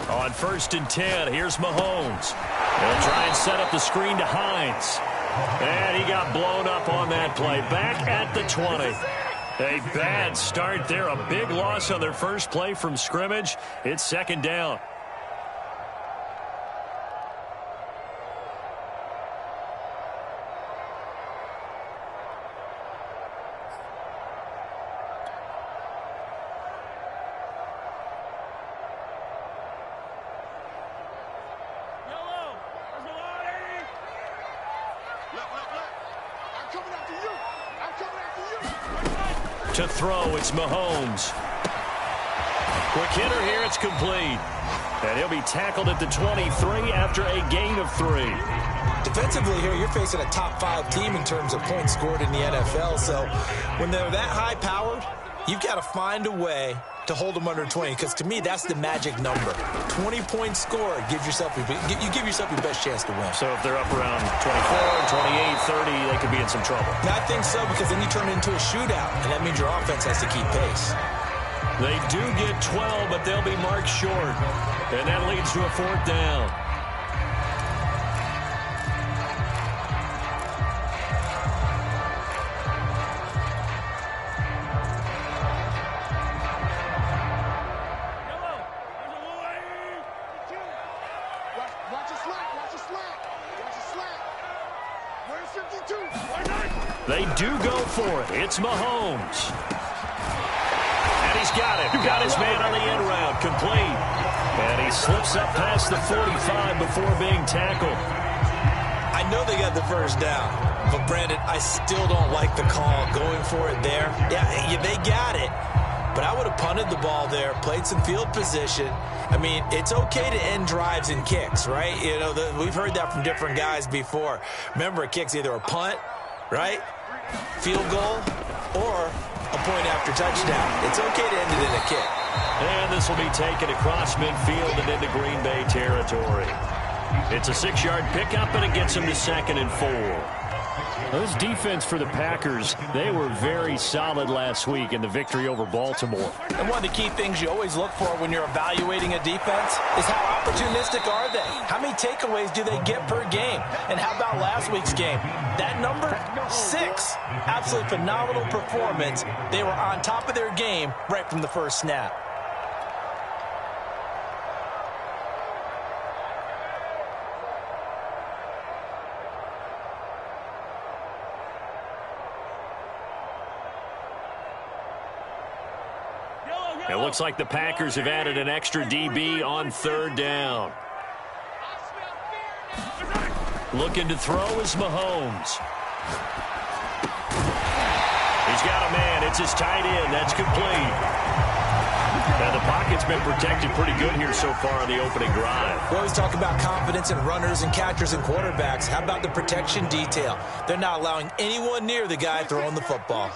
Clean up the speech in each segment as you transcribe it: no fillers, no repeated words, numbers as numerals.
On 1st and 10, here's Mahomes. He'll try and set up the screen to Hines. And he got blown up on that play. Back at the 20. A bad start there. A big loss on their first play from scrimmage. It's 2nd down. To throw, it's Mahomes. Quick hitter here, it's complete. And he'll be tackled at the 23 after a gain of 3. Defensively here, you're facing a top 5 team in terms of points scored in the NFL. So when they're that high-powered, you've got to find a way to hold them under 20, because to me, that's the magic number. 20 points scored, you give yourself your best chance to win. So if they're up around 24, 28, 30, they could be in some trouble. I think so, because then you turn it into a shootout, and that means your offense has to keep pace. They do get 12, but they'll be marked short. And that leads to a 4th down. They do go for it. It's Mahomes. And he's got it. Got his man on the end route. Complete. And he slips up past the 45 before being tackled. I know they got the first down, but Brandon, I still don't like the call going for it there. Yeah, they got it. But I would have punted the ball there, played some field position. I mean, it's okay to end drives and kicks, right? You know, we've heard that from different guys before. Remember, a kick's either a punt, right, field goal, or a point after touchdown. It's okay to end it in a kick. And this will be taken across midfield and into Green Bay territory. It's a 6-yard pickup, and it gets him to 2nd and 4. This defense for the Packers, they were very solid last week in the victory over Baltimore. And one of the key things you always look for when you're evaluating a defense is how opportunistic are they? How many takeaways do they get per game? And how about last week's game? That number, 6. Absolutely phenomenal performance. They were on top of their game right from the first snap. It looks like the Packers have added an extra DB on 3rd down. Looking to throw is Mahomes. He's got a man. It's his tight end. That's complete. And the pocket's been protected pretty good here so far on the opening drive. We always talk about confidence in runners and catchers and quarterbacks. How about the protection detail? They're not allowing anyone near the guy throwing the football.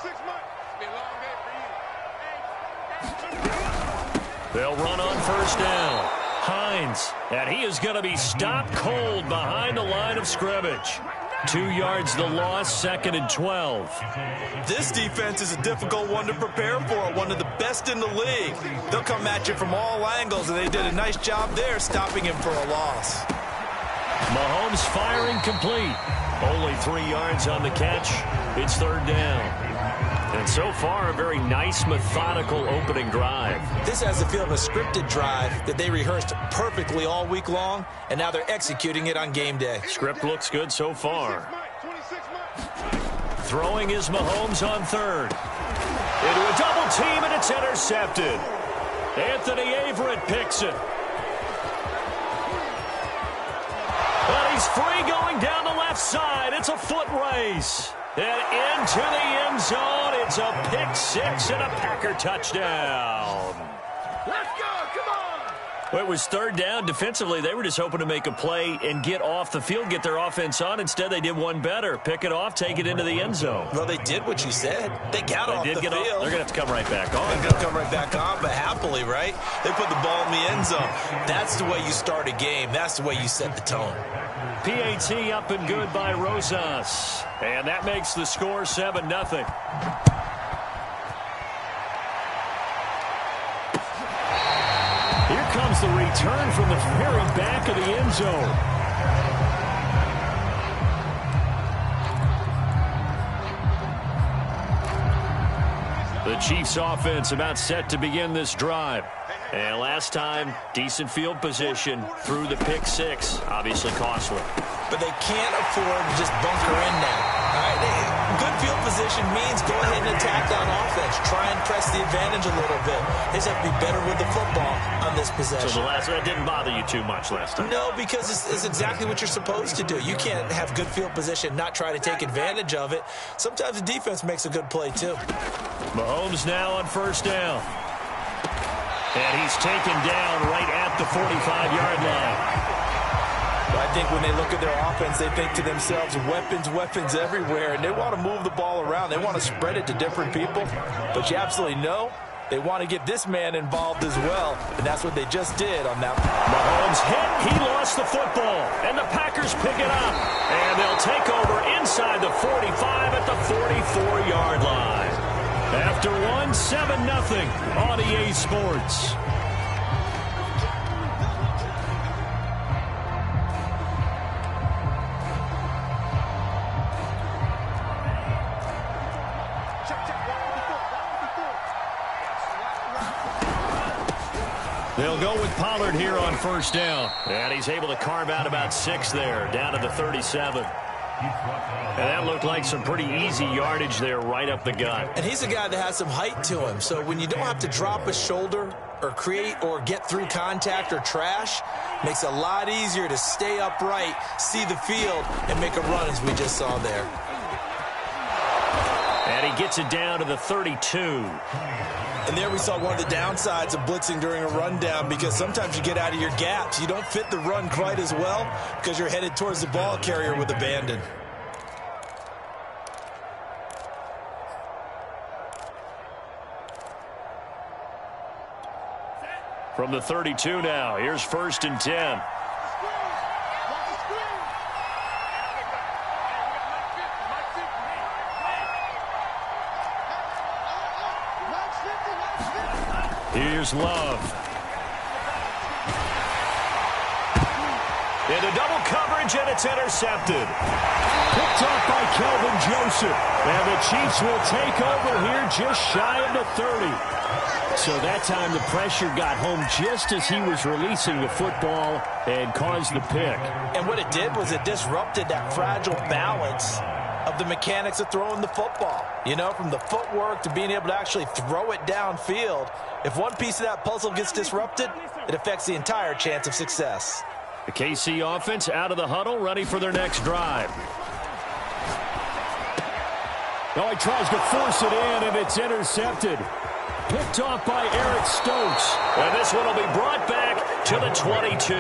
They'll run on 1st down. Hines, and he is going to be stopped cold behind the line of scrimmage. 2 yards the loss, 2nd and 12. This defense is a difficult one to prepare for, one of the best in the league. They'll come at you from all angles, and they did a nice job there stopping him for a loss. Mahomes firing complete. Only 3 yards on the catch. It's 3rd down. And so far, a very nice, methodical opening drive. This has the feel of a scripted drive that they rehearsed perfectly all week long, and now they're executing it on game day. Script looks good so far. Throwing is Mahomes on 3rd. Into a double team, and it's intercepted. Anthony Averett picks it. But he's free going down the left side. It's a foot race. And into the end zone, it's a pick 6 and a Packer touchdown. Let's go, come on! Well, it was 3rd down. Defensively, they were just hoping to make a play and get off the field, get their offense on. Instead, they did one better. Pick it off, take it into the end zone. Well, they did what you said. They got off the field. They're going to have to come right back on. They're going to come right back on, but happily, right? They put the ball in the end zone. That's the way you start a game. That's the way you set the tone. PAT up and good by Rosas. And that makes the score 7-0. Here comes the return from the very back of the end zone. The Chiefs offense about set to begin this drive. And last time, decent field position through the pick six. Obviously costly. But they can't afford to just bunker in now. All right, good field position means go ahead and attack on offense. Try and press the advantage a little bit. They just have to be better with the football on this possession. So the last one didn't bother you too much last time? No, because it's exactly what you're supposed to do. You can't have good field position, not try to take advantage of it. Sometimes the defense makes a good play, too. Mahomes now on first down. And he's taken down right at the 45-yard line. I think when they look at their offense, they think to themselves, weapons everywhere, and they want to move the ball around. They want to spread it to different people, but you absolutely know they want to get this man involved as well, and that's what they just did on that. Mahomes hit. He lost the football, and the Packers pick it up, and they'll take over inside the 45 at the 44-yard line. After 7-0 on EA Sports. They'll go with Pollard here on first down. And he's able to carve out about 6 there, down to the 37. And that looked like some pretty easy yardage there right up the gut. And he's a guy that has some height to him. So when you don't have to drop a shoulder or create or get through contact or trash, makes it a lot easier to stay upright, see the field, and make a run as we just saw there. And he gets it down to the 32. And there we saw one of the downsides of blitzing during a rundown, because sometimes you get out of your gaps. You don't fit the run quite as well because you're headed towards the ball carrier with abandon. From the 32 now, here's 1st and 10. Here's Love. Into double coverage, and it's intercepted. Picked off by Kelvin Joseph. And the Chiefs will take over here just shy of the 30. So that time the pressure got home just as he was releasing the football and caused the pick. And what it did was it disrupted that fragile balance of the mechanics of throwing the football. You know, from the footwork to being able to actually throw it downfield. If one piece of that puzzle gets disrupted, it affects the entire chance of success. The KC offense out of the huddle, ready for their next drive. Oh, he tries to force it in, and it's intercepted. Picked off by Eric Stokes. And this one will be brought back to the 22.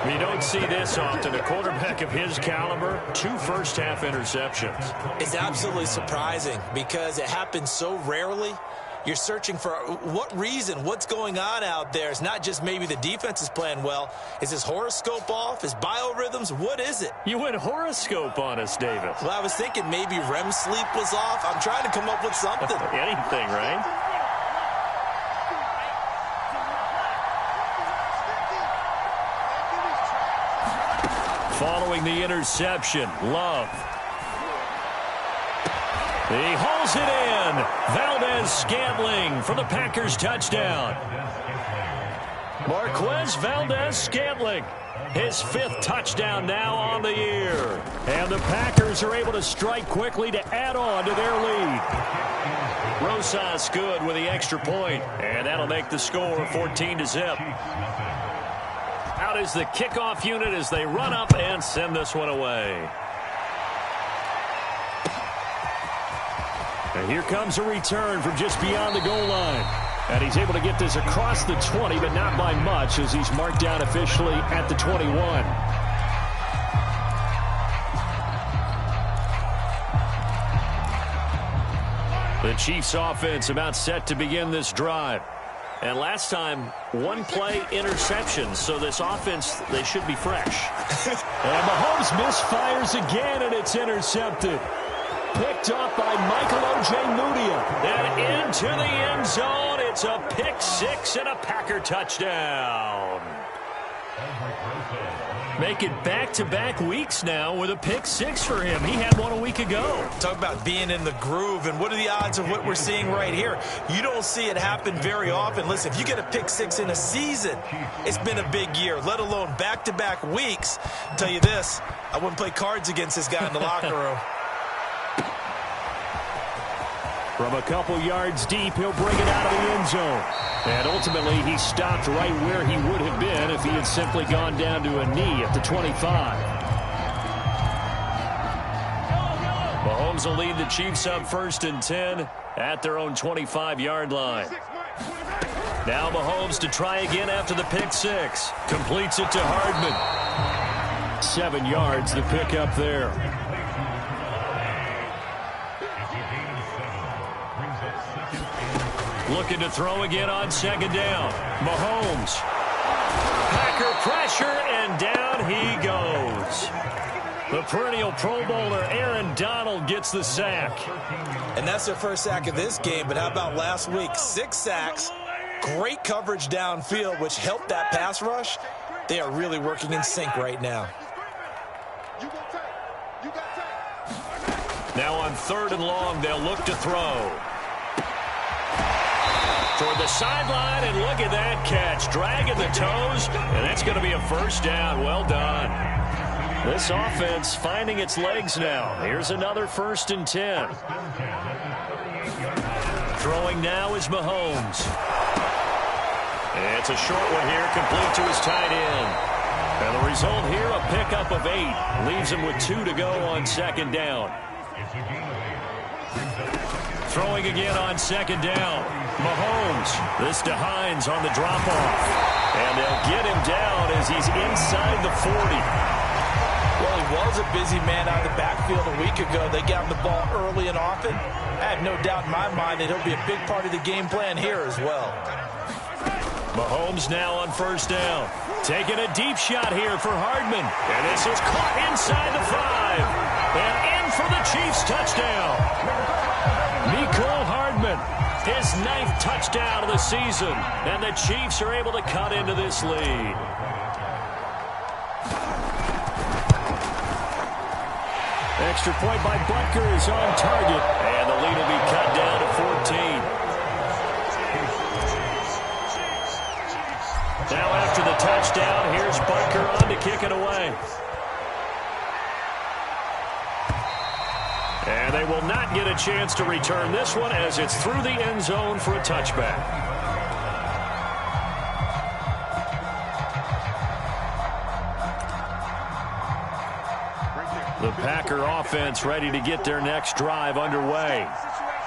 You don't see this often. A quarterback of his caliber, 2 first-half interceptions. It's absolutely surprising because it happens so rarely. You're searching for what reason, what's going on out there. It's not just maybe the defense is playing well. Is his horoscope off? His biorhythms? What is it? You went horoscope on us, Davis. Well, I was thinking maybe REM sleep was off. I'm trying to come up with something. Anything, right? Following the interception, Love. He hauls it in. Valdez-Scantling for the Packers touchdown. Marquez Valdez-Scantling, his 5th touchdown now on the year. And the Packers are able to strike quickly to add on to their lead. Rosas good with the extra point, and that'll make the score 14-0. Out is the kickoff unit as they run up and send this one away. And here comes a return from just beyond the goal line. And he's able to get this across the 20, but not by much, as he's marked down officially at the 21. The Chiefs offense about set to begin this drive. And last time, 1 play interception, so this offense, they should be fresh. And Mahomes misfires again, and it's intercepted. Picked off by Michael O.J. Mudia. And into the end zone, it's It's a pick six and a Packer touchdown. Make it back-to-back weeks now with a pick six for him. He had one a week ago. Talk about being in the groove, and what are the odds of what we're seeing right here? You don't see it happen very often. Listen, if you get a pick six in a season, it's been a big year, let alone back-to-back weeks. I'll tell you this, I wouldn't play cards against this guy in the locker room. From a couple yards deep, he'll bring it out of the end zone. And ultimately, he stopped right where he would have been if he had simply gone down to a knee at the 25. Mahomes will lead the Chiefs up 1st and 10 at their own 25-yard line. Now Mahomes to try again after the pick six. Completes it to Hardman. 7 yards, the pickup there. Looking to throw again on 2nd down. Mahomes. Packer pressure, and down he goes. The perennial Pro Bowler Aaron Donald gets the sack. And that's their first sack of this game, but how about last week? 6 sacks, great coverage downfield, which helped that pass rush. They are really working in sync right now. Now on 3rd and long, they'll look to throw. Toward the sideline, and look at that catch. Dragging the toes, and that's going to be a 1st down. Well done. This offense finding its legs now. Here's another 1st and 10. Throwing now is Mahomes. It's a short one here, complete to his tight end. And the result here, a pickup of 8. Leaves him with 2 to go on 2nd down. Throwing again on 2nd down. Mahomes. This to Hines on the drop-off. And they'll get him down as he's inside the 40. Well, he was a busy man out of the backfield a week ago. They got him the ball early and often. I have no doubt in my mind that he'll be a big part of the game plan here as well. Mahomes now on 1st down. Taking a deep shot here for Hardman. And this is caught inside the 5. And in for the Chiefs touchdown. Mecole Hardman, his 9th touchdown of the season. And the Chiefs are able to cut into this lead. Extra point by Butker is on target. And the lead will be cut down to 14. Now after the touchdown, here's Butker on to kick it away. And they will not get a chance to return this one as it's through the end zone for a touchback. The Packer offense ready to get their next drive underway.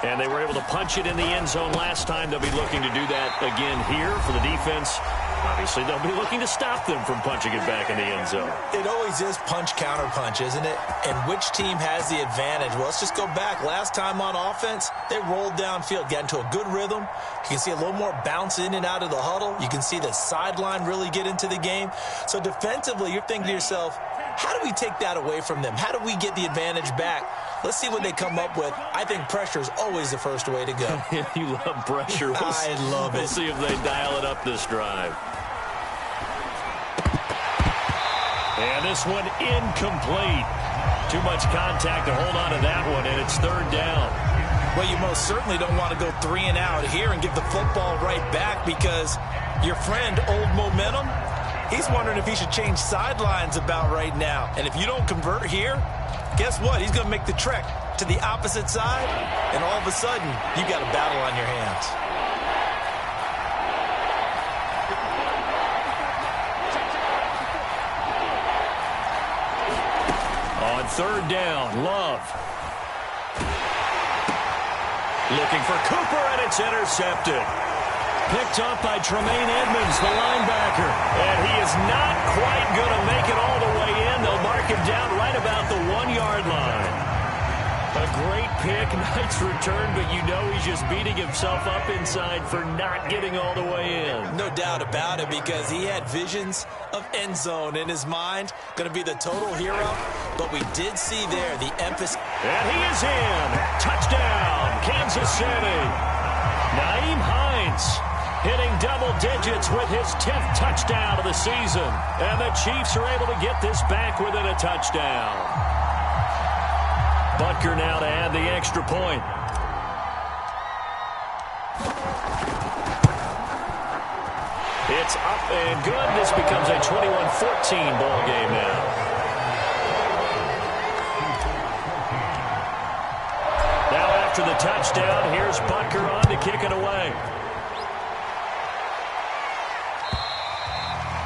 And they were able to punch it in the end zone last time. They'll be looking to do that again here for the defense. Obviously, they'll be looking to stop them from punching it back in the end zone. It always is punch-counter-punch, isn't it? And which team has the advantage? Well, let's just go back. Last time on offense, they rolled downfield, got into a good rhythm. You can see a little more bounce in and out of the huddle. You can see the sideline really get into the game. So defensively, you're thinking to yourself, how do we take that away from them? How do we get the advantage back? Let's see what they come up with. I think pressure is always the first way to go. You love pressure. I love it. We'll see if they dial it up this drive. And this one incomplete. Too much contact to hold on to that one, and it's 3rd down. Well, you most certainly don't want to go 3 and out here and give the football right back because your friend, Old Momentum, he's wondering if he should change sidelines about right now. And if you don't convert here, guess what? He's going to make the trek to the opposite side, and all of a sudden, you got a battle on your hands. On 3rd down, Love. Looking for Cooper, and it's intercepted. Picked up by Tremaine Edmonds, the linebacker. And he is not quite going to make it all the way in. They'll mark him down right about the 1-yard line. A great pick, nice return, but you know he's just beating himself up inside for not getting all the way in. No doubt about it, because he had visions of end zone in his mind. Going to be the total hero, but we did see there the emphasis. And he is in. Touchdown, Kansas City. Nyheim Hines hitting double digits with his 10th touchdown of the season. And the Chiefs are able to get this back within a touchdown. Butker now to add the extra point. It's up and good. This becomes a 21-14 ball game now. Now after the touchdown, here's Butker on to kick it away.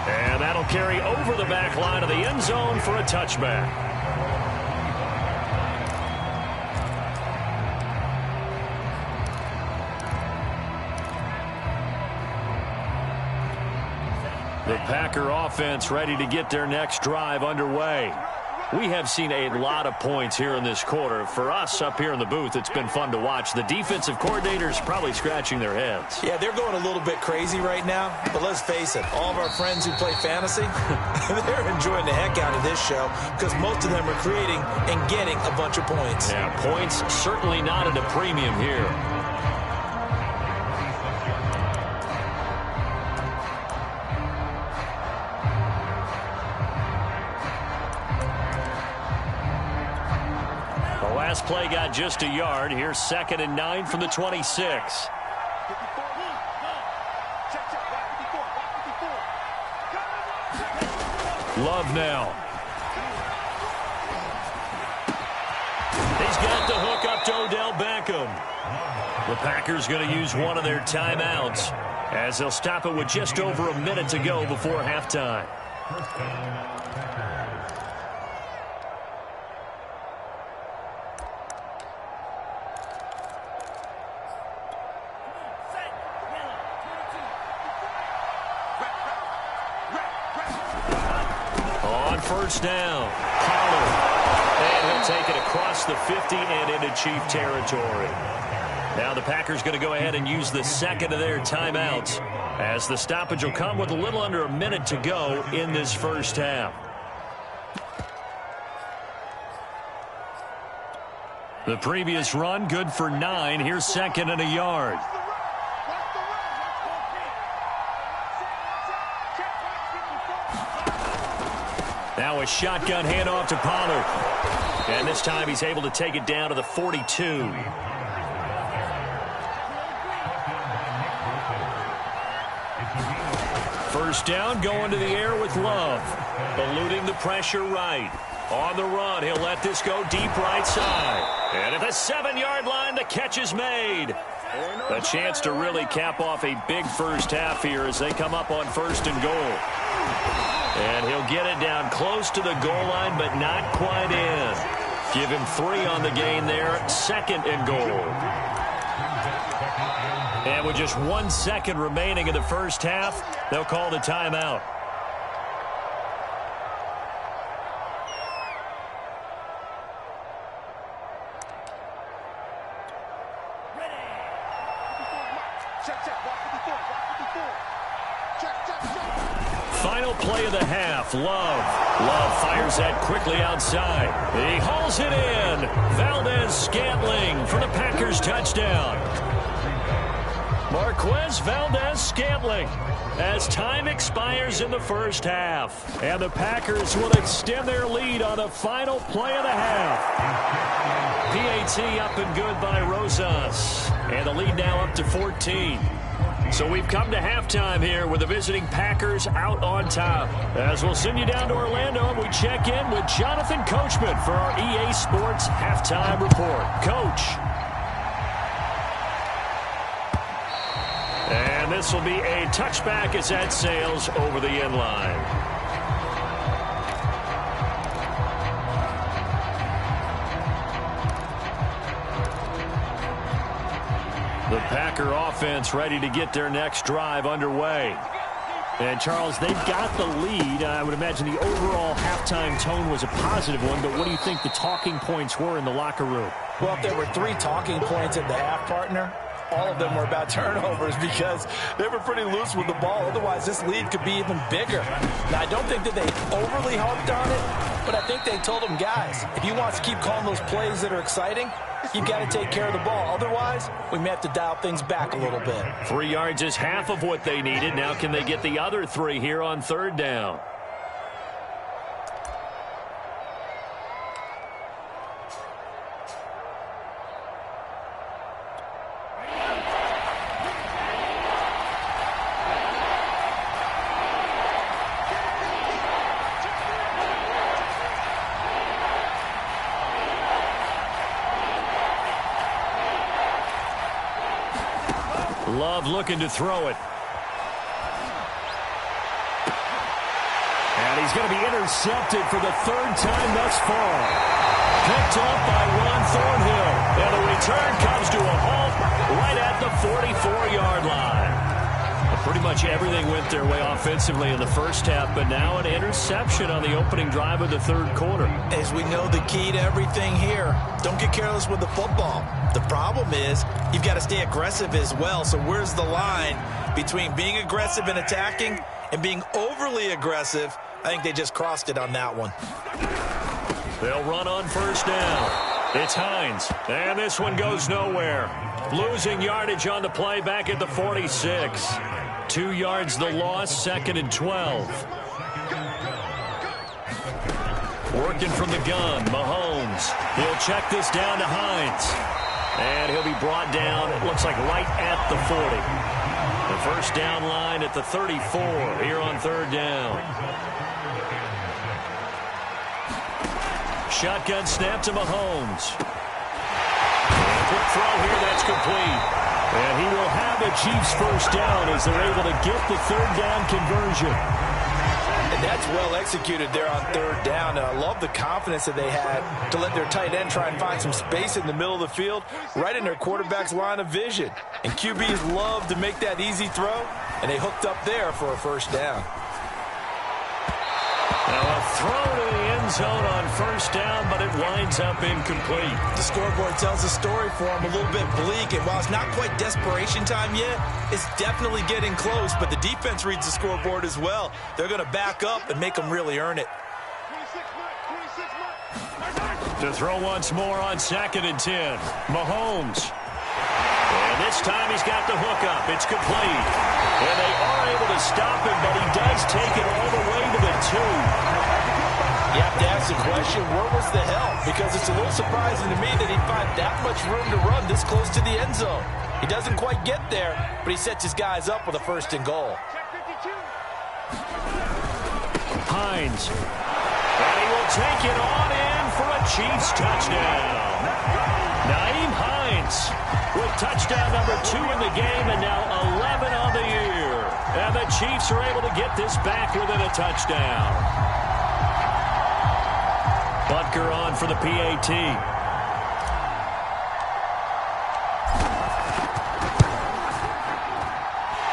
And that'll carry over the back line of the end zone for a touchback. The Packer offense ready to get their next drive underway. We have seen a lot of points here in this quarter. For us up here in the booth, it's been fun to watch. The defensive coordinators probably scratching their heads. Yeah, they're going a little bit crazy right now. But let's face it, all of our friends who play fantasy, they're enjoying the heck out of this show because most of them are creating and getting a bunch of points. Yeah, points certainly not at a premium here. Last play got just a yard. Here's 2nd and 9 from the 26. Love now. He's got the hook up to Odell Beckham. The Packers going to use one of their timeouts as they'll stop it with just over a minute to go before halftime. First down. Pollard. And he'll take it across the 50 and into Chief territory. Now the Packers going to go ahead and use the second of their timeouts as the stoppage will come with a little under a minute to go in this first half. The previous run good for 9. Here's 2nd and a yard. Now a shotgun handoff to Pollard. And this time he's able to take it down to the 42. First down, going to the air with Love. Eluding the pressure right. On the run, he'll let this go deep right side. And at the 7-yard line, the catch is made. A chance to really cap off a big first half here as they come up on 1st and goal. And he'll get it down close to the goal line, but not quite in. Give him 3 on the gain there. 2nd and goal. And with just 1 second remaining in the first half, they'll call the timeout. Final play of the half. Love fires that quickly outside. He hauls it in. Valdez-Scantling for the Packers touchdown. Marquez Valdez-Scantling as time expires in the first half. And the Packers will extend their lead on the final play of the half. PAT up and good by Rosas. And the lead now up to 14. So we've come to halftime here with the visiting Packers out on top. As we'll send you down to Orlando and we check in with Jonathan Coachman for our EA Sports Halftime Report. Coach. And this will be a touchback as that sails over the end line. The Packer offense ready to get their next drive underway. And, Charles, they've got the lead. I would imagine the overall halftime tone was a positive one, but what do you think the talking points were in the locker room? Well, if there were 3 talking points at the half, partner, all of them were about turnovers because they were pretty loose with the ball. Otherwise, this lead could be even bigger. Now, I don't think that they overly harped on it, but I think they told them, guys, if you want to keep calling those plays that are exciting, you've got to take care of the ball. Otherwise, we may have to dial things back a little bit. 3 yards is half of what they needed. Now can they get the other 3 here on 3rd down? Love looking to throw it. And he's going to be intercepted for the 3rd time thus far. Picked off by Ron Thornhill. And the return comes to a halt right at the 44-yard line. Pretty much everything went their way offensively in the first half, but now an interception on the opening drive of the 3rd quarter. As we know, the key to everything here, don't get careless with the football. The problem is you've got to stay aggressive as well. So where's the line between being aggressive and attacking and being overly aggressive? I think they just crossed it on that one. They'll run on 1st down. It's Hines, and this one goes nowhere. Losing yardage on the play back at the 46. 2 yards the loss, 2nd and 12. Working from the gun, Mahomes. He'll check this down to Hines. And he'll be brought down, it looks like right at the 40. The 1st down line at the 34 here on 3rd down. Shotgun snap to Mahomes. Quick throw here, that's complete. And he will have the Chiefs 1st down as they're able to get the 3rd down conversion. And that's well executed there on 3rd down. And I love the confidence that they had to let their tight end try and find some space in the middle of the field, right in their quarterback's line of vision. And QBs love to make that easy throw, and they hooked up there for a 1st down. Now a throw to the end zone on 1st down, but it winds up incomplete. The scoreboard tells a story for him, a little bit bleak, and while it's not quite desperation time yet, it's definitely getting close, but the defense reads the scoreboard as well. They're going to back up and make them really earn it. To throw once more on 2nd and 10. Mahomes. And this time he's got the hook up. It's complete. And they are able to stop him, but he does take it all the way to the 2. You have to ask the question, where was the help? Because it's a little surprising to me that he'd find that much room to run this close to the end zone. He doesn't quite get there, but he sets his guys up with a 1st and goal. Hines. And he will take it on in for a Chiefs touchdown. Nyheim Hines with touchdown number 2 in the game and now 11 on the year. And the Chiefs are able to get this back within a touchdown. Butker on for the PAT.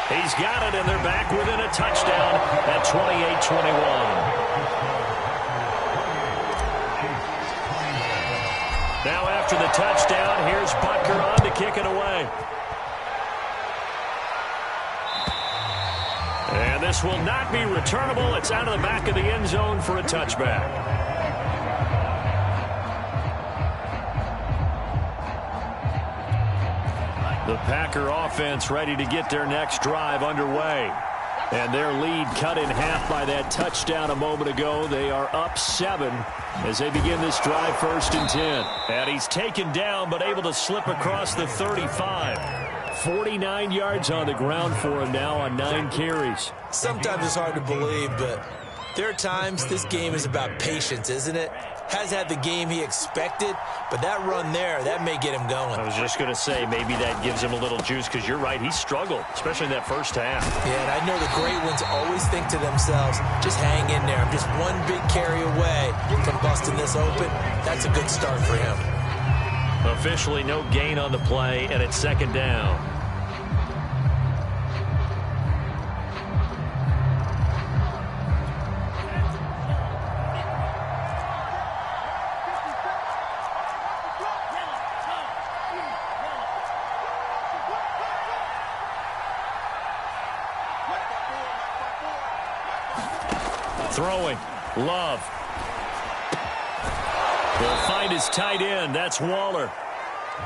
He's got it, and they're back within a touchdown at 28-21. Now after the touchdown, here's Butker on to kick it away. And this will not be returnable. It's out of the back of the end zone for a touchback. The Packer offense ready to get their next drive underway. And their lead cut in half by that touchdown a moment ago. They are up 7 as they begin this drive 1st and 10. And he's taken down but able to slip across the 35. 49 yards on the ground for him now on 9 carries. Sometimes it's hard to believe, but there are times this game is about patience, isn't it? Has had the game he expected, but that run there, that may get him going. I was just going to say, maybe that gives him a little juice, because you're right, he struggled, especially in that first half. Yeah, and I know the great ones always think to themselves, just hang in there. I'm just one big carry away from busting this open. That's a good start for him. Officially no gain on the play, and it's 2nd down. Throwing. Love. Will find his tight end. That's Waller. To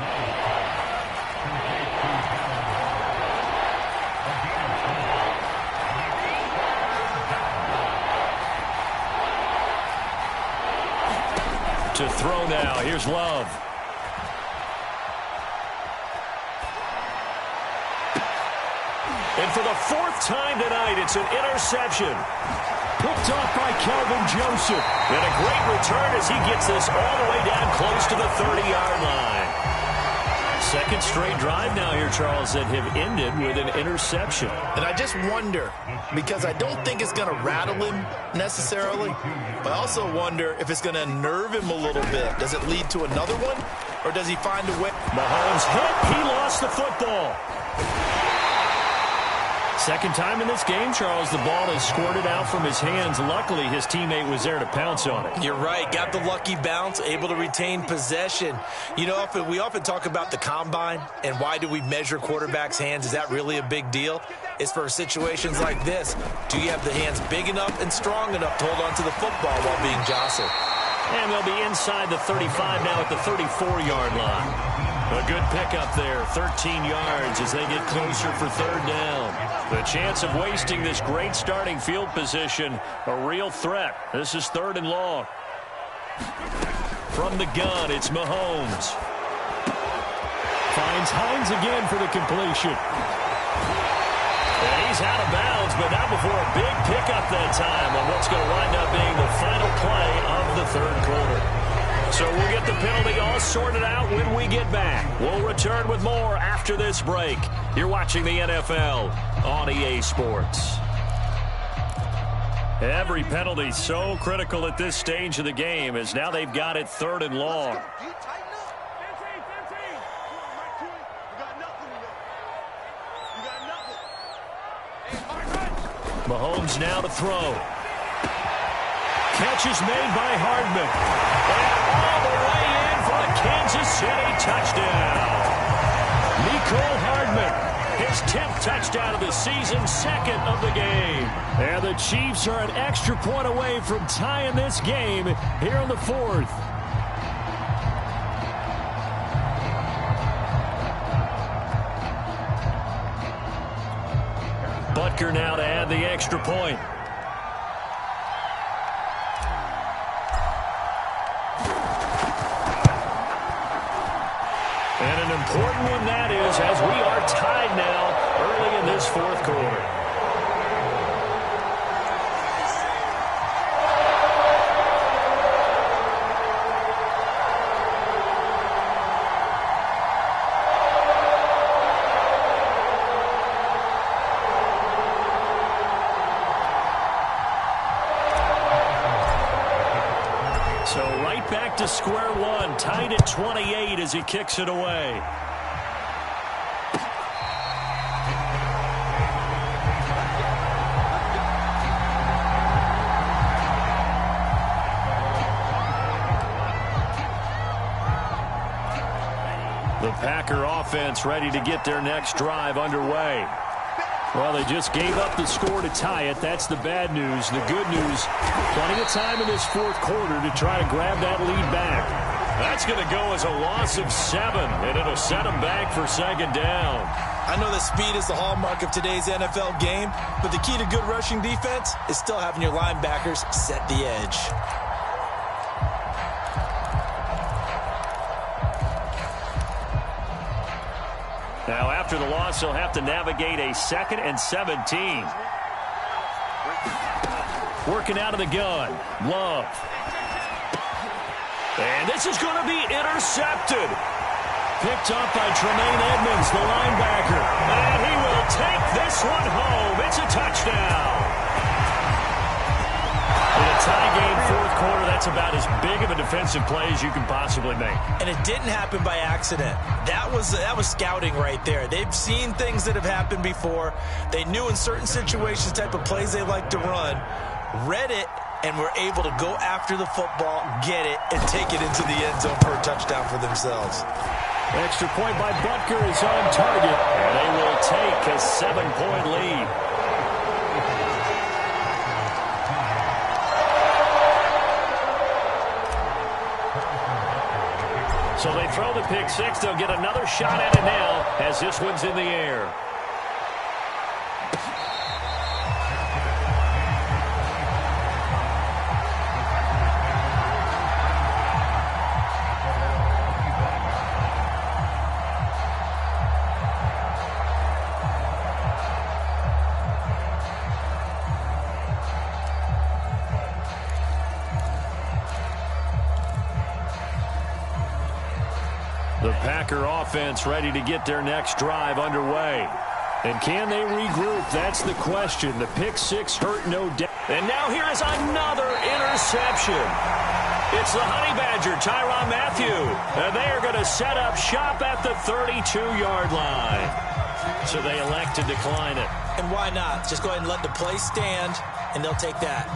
throw now. Here's Love. And for the fourth time tonight, it's an interception. Picked off by Calvin Joseph. And a great return as he gets this all the way down close to the 30-yard line. Second straight drive now here, Charles, that have ended with an interception. And I just wonder, because I don't think it's going to rattle him necessarily, but I also wonder if it's going to unnerve him a little bit. Does it lead to another one, or does he find a way? Mahomes hit. He lost the football. Second time in this game, Charles, the ball is squirted out from his hands. Luckily, his teammate was there to pounce on it. You're right. Got the lucky bounce, able to retain possession. You know, we often talk about the combine and why do we measure quarterbacks' hands. Is that really a big deal? It's for situations like this. Do you have the hands big enough and strong enough to hold on to the football while being jostled? And they'll be inside the 35 now at the 34-yard line. A good pickup there, 13 yards as they get closer for third down. The chance of wasting this great starting field position, a real threat. This is third and long. From the gun, it's Mahomes. Finds Hines again for the completion. And he's out of bounds, but not before a big pickup that time on what's going to wind up being the final play of the third quarter. So we'll get the penalty all sorted out when we get back. We'll return with more after this break. You're watching the NFL on EA Sports. Every penalty so critical at this stage of the game as now they've got it third and long. Mahomes now to throw. Catch is made by Hardman. And all the way in for a Kansas City touchdown. Mecole Hardman, his 10th touchdown of the season, second of the game. And the Chiefs are an extra point away from tying this game here in the fourth. Butker now to add the extra point. And an important one that is, as we are tied now early in this fourth quarter. So right back to square one, tied at 28 as he kicks it away. The Packer offense ready to get their next drive underway. Well, they just gave up the score to tie it. That's the bad news. The good news, plenty of time in this fourth quarter to try to grab that lead back. That's going to go as a loss of 7, and it'll set them back for second down. I know that speed is the hallmark of today's NFL game, but the key to good rushing defense is still having your linebackers set the edge. Now, after the loss, he'll have to navigate a 2nd and 17. Working out of the gun. Love. And this is going to be intercepted. Picked up by Tremaine Edmonds, the linebacker. And he will take this one home. It's a touchdown. In a tie game, fourth quarter, that's about as big of a defensive play as you can possibly make. And it didn't happen by accident. That was scouting right there. They've seen things that have happened before. They knew in certain situations type of plays they like to run, read it, and were able to go after the football, get it, and take it into the end zone for a touchdown for themselves. Extra point by Butker is on target. And they will take a 7-point lead. So they throw the pick six. They'll get another shot at it now as this one's in the air. The Packer offense ready to get their next drive underway. And can they regroup? That's the question. The pick six hurt, no doubt. And now here is another interception. It's the Honey Badger, Tyrann Mathieu. And they are going to set up shop at the 32-yard line. So they elect to decline it. And why not? Just go ahead and let the play stand, and they'll take that.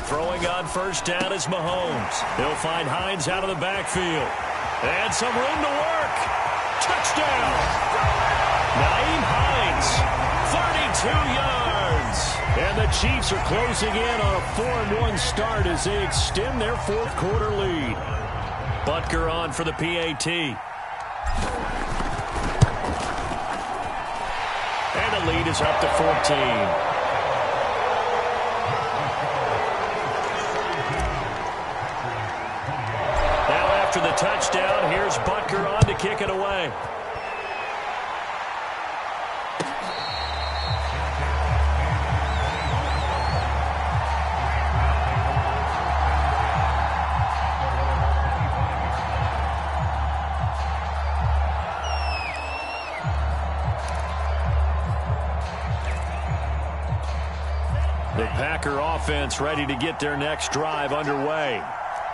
Throwing on first down is Mahomes. He'll find Hines out of the backfield. And some room to work. Touchdown. Nyheim Hines, 32 yards. And the Chiefs are closing in on a 4-1 start as they extend their fourth quarter lead. Butker on for the PAT. And the lead is up to 14. After the touchdown, here's Butker on to kick it away. The Packer offense ready to get their next drive underway.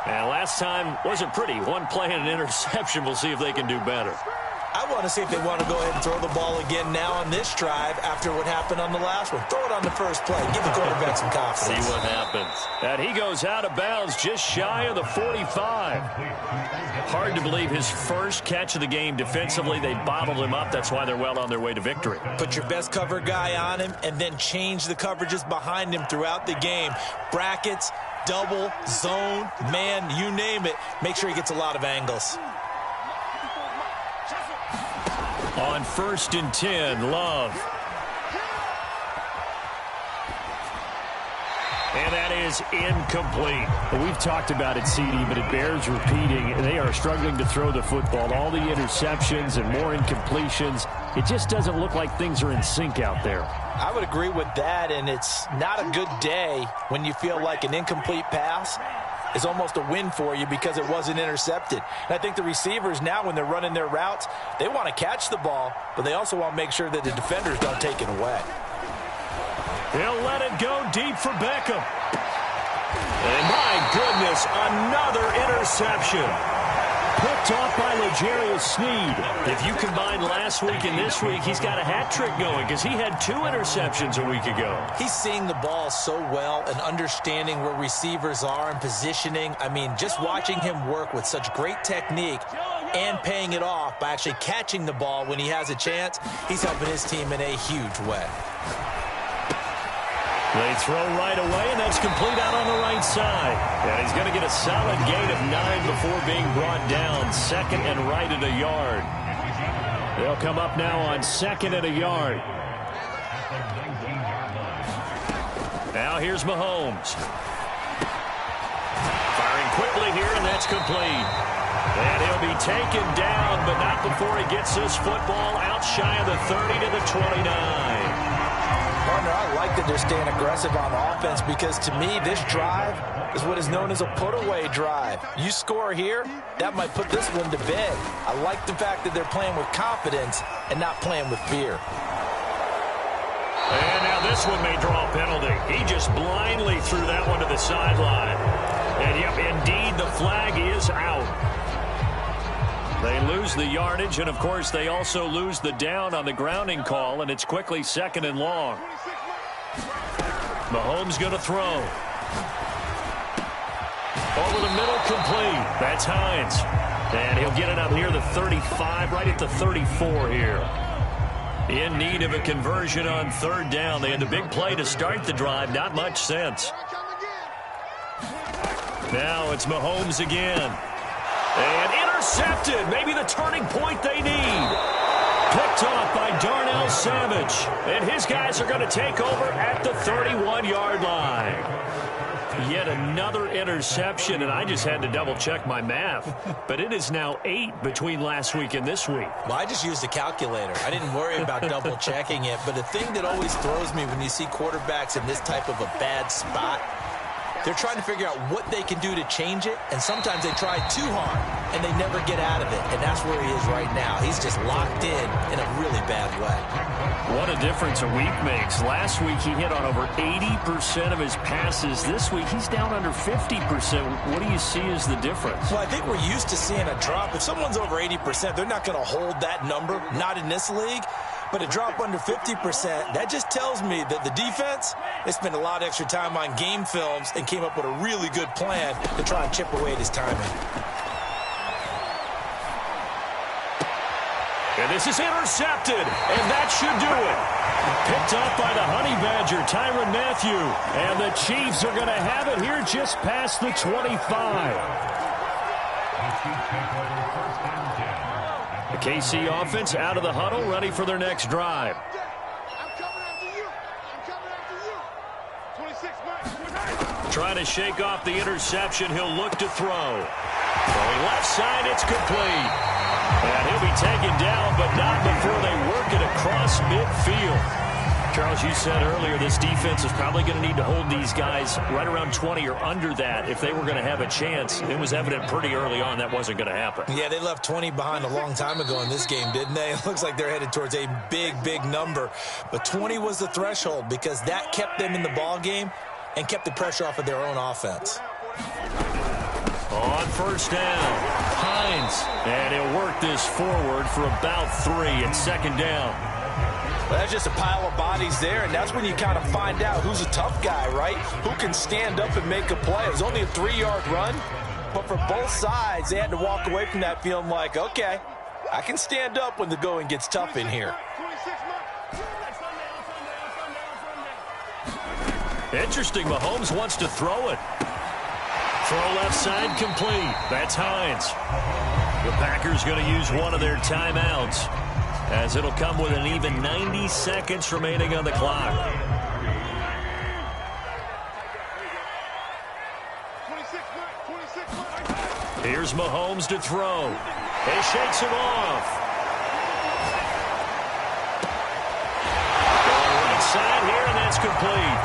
And last time wasn't pretty. One play and an interception. We'll see if they can do better. I want to see if they want to go ahead and throw the ball again now on this drive after what happened on the last one. Throw it on the first play. Give the quarterback some confidence. See what happens. And he goes out of bounds just shy of the 45. Hard to believe his first catch of the game defensively. They bottled him up. That's why they're well on their way to victory. Put your best cover guy on him and then change the coverages behind him throughout the game. Brackets, double, zone, man, you name it. Make sure he gets a lot of angles. On 1st and 10, Love. And that is incomplete. Well, we've talked about it, CD, but it bears repeating. They are struggling to throw the football. All the interceptions and more incompletions. It just doesn't look like things are in sync out there. I would agree with that, and it's not a good day when you feel like an incomplete pass is almost a win for you because it wasn't intercepted. And I think the receivers now, when they're running their routes, they want to catch the ball, but they also want to make sure that the defenders don't take it away. He'll let it go deep for Beckham. And my goodness, another interception. Picked off by L'Jarius Sneed. If you combine last week and this week, he's got a hat trick going because he had 2 interceptions a week ago. He's seeing the ball so well and understanding where receivers are and positioning. I mean, just watching him work with such great technique and paying it off by actually catching the ball when he has a chance, he's helping his team in a huge way. They throw right away, and that's complete out on the right side. And he's going to get a solid gain of 9 before being brought down. 2nd and right at a yard. They'll come up now on 2nd and a yard. Now here's Mahomes. Firing quickly here, and that's complete. And he'll be taken down, but not before he gets this football out shy of the 30 to the 29. Partner, I like that they're staying aggressive on offense because to me, this drive is what is known as a put-away drive. You score here, that might put this one to bed. I like the fact that they're playing with confidence and not playing with fear. And now this one may draw a penalty. He just blindly threw that one to the sideline. And yep, indeed, the flag is out. They lose the yardage, and of course they also lose the down on the grounding call, and it's quickly 2nd and long. Mahomes going to throw. Over the middle, complete. That's Hines. And he'll get it up near the 35, right at the 34 here. In need of a conversion on third down. They had the big play to start the drive. Not much sense. Now it's Mahomes again. And intercepted. Maybe the turning point they need. Picked off by Darnell Savage. And his guys are going to take over at the 31-yard line. Yet another interception, and I just had to double-check my math. But it is now 8 between last week and this week. Well, I just used a calculator. I didn't worry about double-checking it. But the thing that always throws me when you see quarterbacks in this type of a bad spot, they're trying to figure out what they can do to change it, and sometimes they try too hard, and they never get out of it, and that's where he is right now. He's just locked in a really bad way. What a difference a week makes. Last week he hit on over 80% of his passes. This week he's down under 50%. What do you see as the difference? Well, I think we're used to seeing a drop. If someone's over 80%, they're not going to hold that number, not in this league. But a drop under 50%, that just tells me that the defense, they spent a lot of extra time on game films and came up with a really good plan to try and chip away at his timing. And this is intercepted, and that should do it. Picked up by the Honey Badger, Tyrann Mathieu. And the Chiefs are going to have it here just past the 25. The KC offense out of the huddle, ready for their next drive. I'm coming after you. I'm coming after you. 26 Mike. Trying to shake off the interception. He'll look to throw. Throwing left side, it's complete. And he'll be taken down, but not before they work it across midfield. Charles, you said earlier this defense is probably going to need to hold these guys right around 20 or under that if they were going to have a chance. It was evident pretty early on that wasn't going to happen. Yeah, they left 20 behind a long time ago in this game, didn't they? It looks like they're headed towards a big, big number. But 20 was the threshold because that kept them in the ball game and kept the pressure off of their own offense. On first down, Hines. And he'll work this forward for about 3 and second down. Well, that's just a pile of bodies there, and that's when you kind of find out who's a tough guy, right? Who can stand up and make a play. It was only a 3-yard run, but for both sides, they had to walk away from that feeling like, okay, I can stand up when the going gets tough in here. 26 Mike. Interesting, Mahomes wants to throw it. Throw left side complete. That's Hines. The Packers going to use one of their timeouts, as it'll come with an even 90 seconds remaining on the clock. 26 Mike. Here's Mahomes to throw. He shakes him off. Going right side here, and that's complete.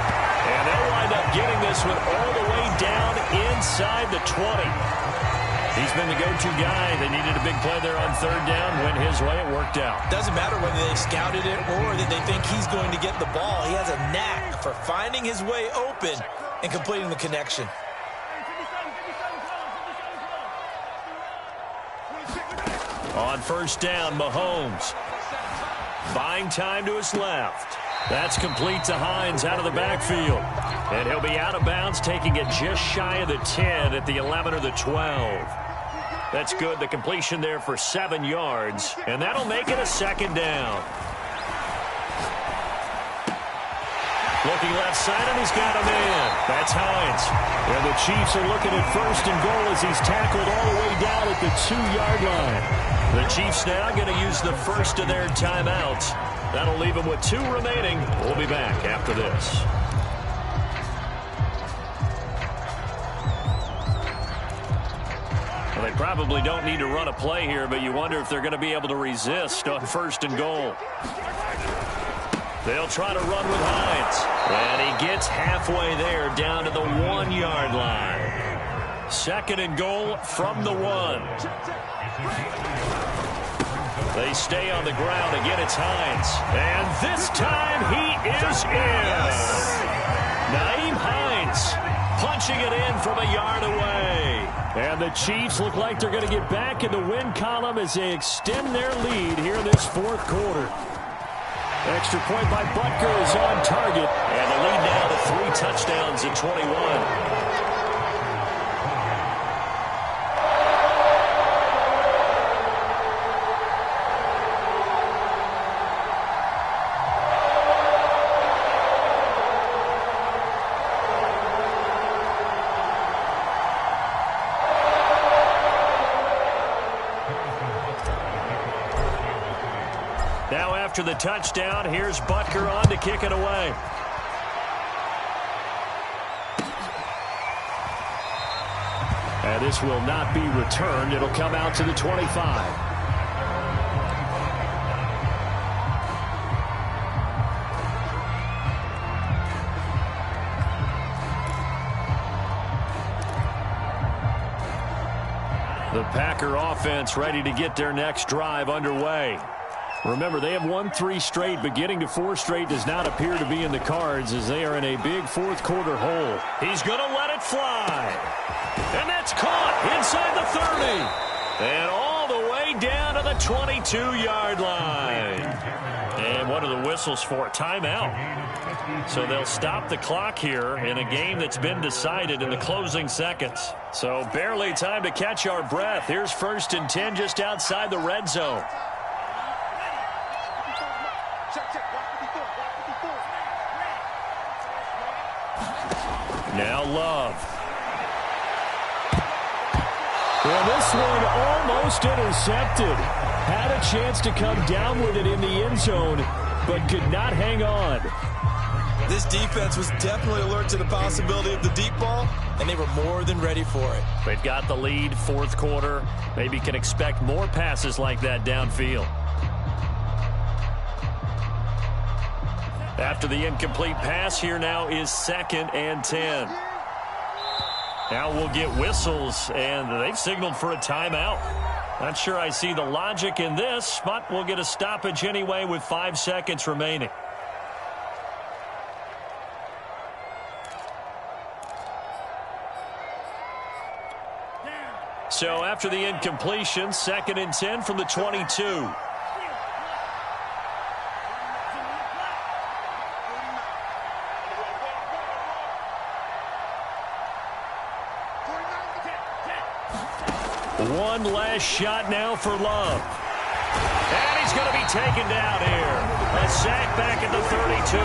And they'll wind up getting this one all the way down inside the 20. He's been the go-to guy. They needed a big play there on third down. Went his way. It worked out. Doesn't matter whether they scouted it or that they think he's going to get the ball. He has a knack for finding his way open and completing the connection. On first down, Mahomes. Buying time to his left. That's complete to Hines out of the backfield. And he'll be out of bounds, taking it just shy of the 10 at the 11 or the 12. That's good. The completion there for 7 yards. And that'll make it a second down. Looking left side, and he's got a man. That's Hines. And the Chiefs are looking at first and goal as he's tackled all the way down at the 2-yard line. The Chiefs now going to use the first of their timeouts. That'll leave them with 2 remaining. We'll be back after this. Well, they probably don't need to run a play here, but you wonder if they're going to be able to resist on first and goal. They'll try to run with Hines. And he gets halfway there down to the 1-yard line. Second and goal from the 1. They stay on the ground. Again, it's Hines. And this time he is in. Nyheim Hines punching it in from a yard away. And the Chiefs look like they're going to get back in the win column as they extend their lead here in this fourth quarter. Extra point by Butker is on target. And the lead now to 3 touchdowns at 21. Now after the touchdown, here's Butker on to kick it away. And this will not be returned. It'll come out to the 25. The Packer offense ready to get their next drive underway. Remember, they have won 3 straight, but getting to 4 straight does not appear to be in the cards as they are in a big fourth-quarter hole. He's going to let it fly. And that's caught inside the 30. And all the way down to the 22-yard line. And what are the whistles for? Timeout. So they'll stop the clock here in a game that's been decided in the closing seconds. So barely time to catch our breath. Here's 1st and 10 just outside the red zone. Now Love. Well, this one almost intercepted. Had a chance to come down with it in the end zone, but could not hang on. This defense was definitely alert to the possibility of the deep ball, and they were more than ready for it. They've got the lead, 4th quarter. Maybe can expect more passes like that downfield. After the incomplete pass, here now is 2nd and 10. Now we'll get whistles, and they've signaled for a timeout. Not sure I see the logic in this, but we'll get a stoppage anyway with 5 seconds remaining. So after the incompletion, 2nd and 10 from the 22. One last shot now for Love. And he's going to be taken down here. A sack back at the 32.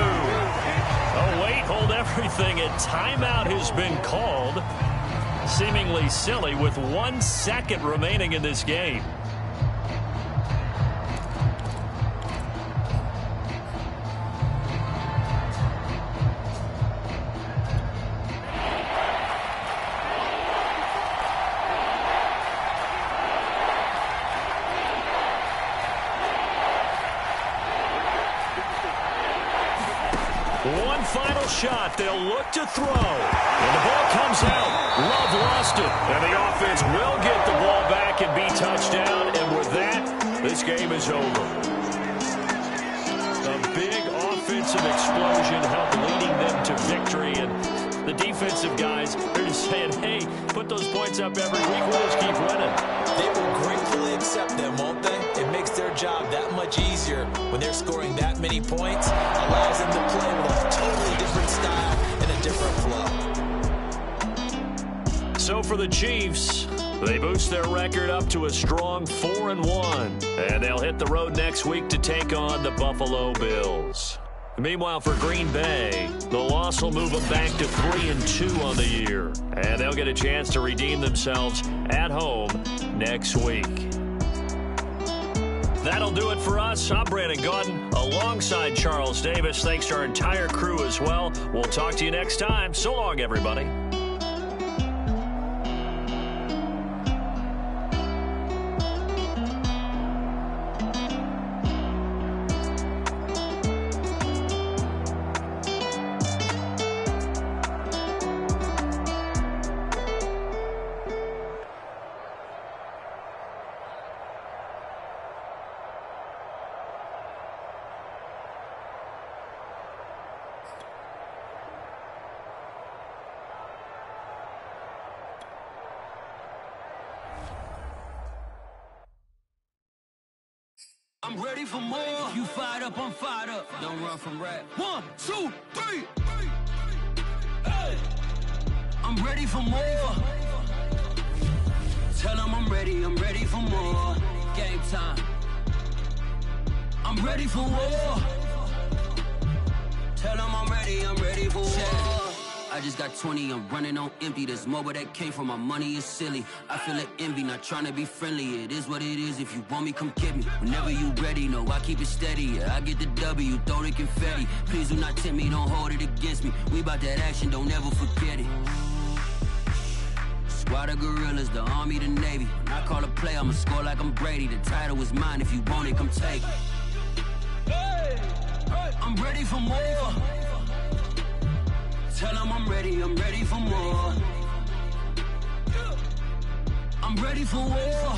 Oh, wait, hold everything. A timeout has been called. Seemingly silly with 1 second remaining in this game. One final shot. They'll look to throw. And the ball comes out. Love lost it. And the offense will get the ball back and be touchdown. And with that, this game is over. A big offensive explosion helped leading them to victory. And the defensive guys, they're just saying, hey, put those points up every week. We'll just keep winning. They will gratefully accept them, won't they? It makes their job that much easier when they're scoring that many points. Allows them to play with a totally different style and a different flow. So for the Chiefs, they boost their record up to a strong 4-1. And they'll hit the road next week to take on the Buffalo Bills. Meanwhile, for Green Bay, the loss will move them back to 3-2 on the year. And they'll get a chance to redeem themselves at home next week. That'll do it for us. I'm Brandon Gaudin alongside Charles Davis. Thanks to our entire crew as well. We'll talk to you next time. So long, everybody. I'm ready for more. You fired up, I'm fired up. Don't run from rap. 1, 2, 3. Hey. I'm ready for more. Tell them I'm ready for more. Game time. I'm ready for war. Tell them I'm ready for war. I just got 20, I'm running on empty. There's more where that came from, my money is silly. I feel the envy, not trying to be friendly. It is what it is, if you want me, come get me. Whenever you ready, no, I keep it steady. Yeah, I get the W, throw the confetti. Please do not tempt me, don't hold it against me. We bout that action, don't ever forget it. Squad of gorillas, the army, the navy. When I call a play, I'ma score like I'm Brady. The title is mine, if you want it, come take it. I'm ready for more. Tell them I'm ready for more. I'm ready for war.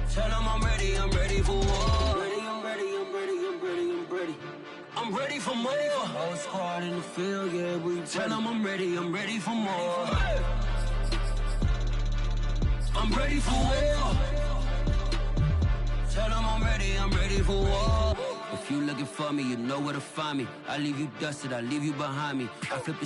Tell them I'm ready for war. I'm ready for more. Whole squad in the field, yeah, we tell them I'm ready for more. I'm ready for war. Tell them I'm ready for war. If you looking for me, you know where to find me. I leave you dusted, I leave you behind me. I flip the